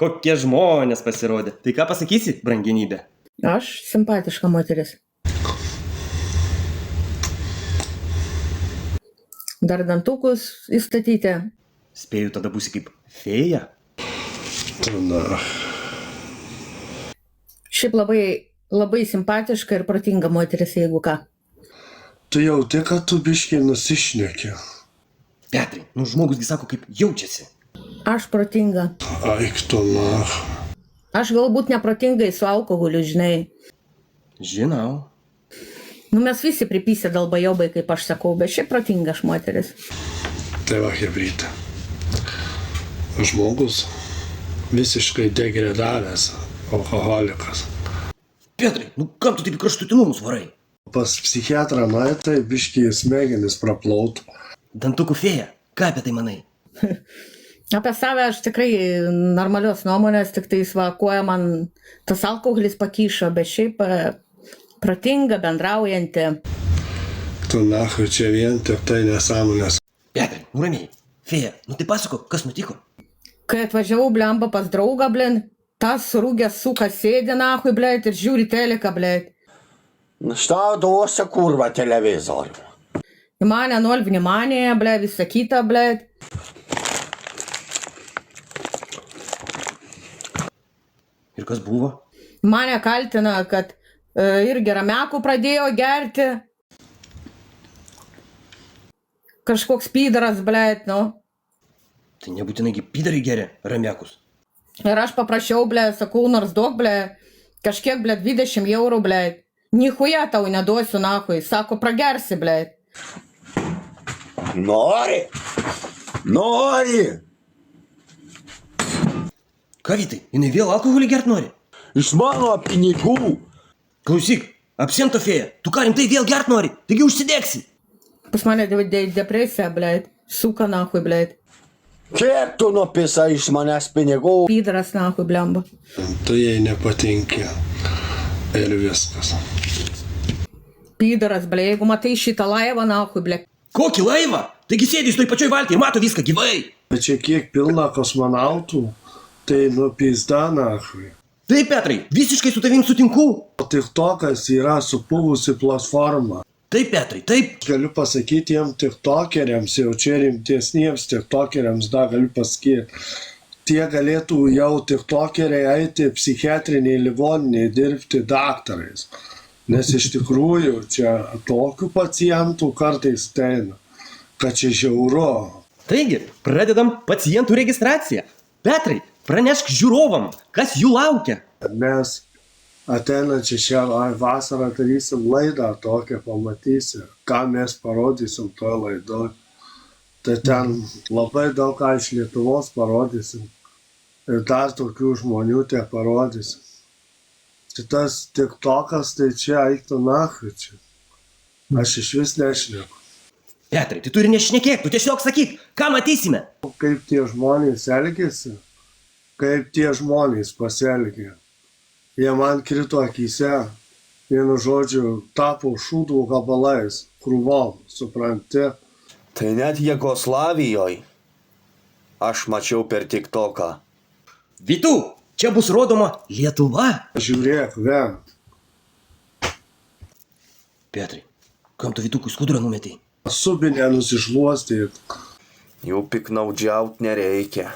Kokie žmonės pasirodė. Tai ką pasakysi, brangenybė? Aš simpatiška moteris. Dar dantukus įstatyti. Spėju, tada būsi kaip fėja. Na, Šiaip labai simpatiška ir protinga moteris, jeigu ką. tu jauti, kad tu biškiai nusišneki. Petrai, žmogusgi sako, kaip jaučiasi. Aš protinga. Aik tu, na. Aš galbūt neprotingai su alkoholiu, žinai. Žinau. Mes visi pripysė dalbajobai, kaip aš sakau, bet šiaip protinga aš moteris. Tai va, hebrytė. Žmogus visiškai degradavęs alkoholikas. Petrai, kam tu taip į kraštutinumus varai? Pas psichiatrą tai biškiai smegenis praplautų. Dantukų fėja, ką apie tai manai? Apie save aš tikrai normalios nuomonės, tik tai svakuoja man tas alkoholis pakyšo, bet šiaip protinga, bendraujanti. Tu nahui čia vien tik tai nesąmonės. Petrai, ramiai. Fėja, tai pasako, kas nutiko? Kai atvažiavau, blemba, pas draugą, blin, tas surūgęs suka sėdė nahui, blėt, ir žiūri teleką, blėt. Šta duosi kurva televizorių? Į mane nol vnimanėje, blėt, visą kitą, blėt. Ir kas buvo? Mane kaltina, kad irgi ramiakų pradėjo gerti. Kažkoks pydaras, blėt, Tai nebūtinai pydariai geria ramiakus. Ir aš paprašiau, blėt, sakau, nors daug, blėt, kažkiek, blėt, 20 eurų, blėt. Nichuja tau neduosiu, nahui. Sako, pragersi, blėt. Nori? Nori! Ką Vytai, jinai vėl alkoholį gert nori? Iš mano pinigų! Klausyk, absento fėja, tu ką rimtai vėl gert nori? Taigi užsidegsi. Pas mane depresija, blėt. Suka, nahui, blėt. Kiek tu nupisa iš manęs pinigų? Pydaras, nahui, blemba. Tu jai nepatinki. Ir viskas. Pydaras, blė, jeigu matai šitą laivą, nahui, blė. Kokį laivą? Taigi sėdi toj pačioj valtyje, mato viską gyvai. Bet čia kiek pilna kosmonautų, tai pizda nahui. Taip, Petrai, visiškai su tavim sutinku. O tiktokas yra supuvusi platforma. Taip, Petrai, taip. Galiu pasakyti jiem tiktokeriams, jau čia rimtesniems tiktokeriams, galiu pasakyti. Tie galėtų jau tiktokeriai eiti psichiatriniai ligoniniai dirbti daktarais. Nes iš tikrųjų čia tokių pacientų kartais teina, kad čia žiauru. Taigi, pradedam pacientų registraciją. Petrai, pranešk žiūrovam, kas jų laukia. Mes ateinančią šią vasarą darysim laidą tokią, pamatysi, ką mes parodysim toje laidoje. Tai ten labai daug ką iš Lietuvos parodysim. Ir dar tokių žmonių tie parodysim. Šitas tiktokas, tai čia eiktų nahui čia. Aš iš vis nešneku. Petrai, tai tu ir nešnekėk, tu tiesiog sakyk, ką matysime. Kaip tie žmonės elgėsi, kaip tie žmonės pasielgė. Jie man krito akyse, vienu žodžiu, tapo šūdų gabalais, krūvom, supranti? Tai net Jugoslavijoje aš mačiau per TikToką. Vytų, čia bus rodoma Lietuva. Žiūrėk, vien. Petrai, kam tu Vytukui skudurą numetei? Subinę nusišluostyt. Jų piknaudžiaut nereikia.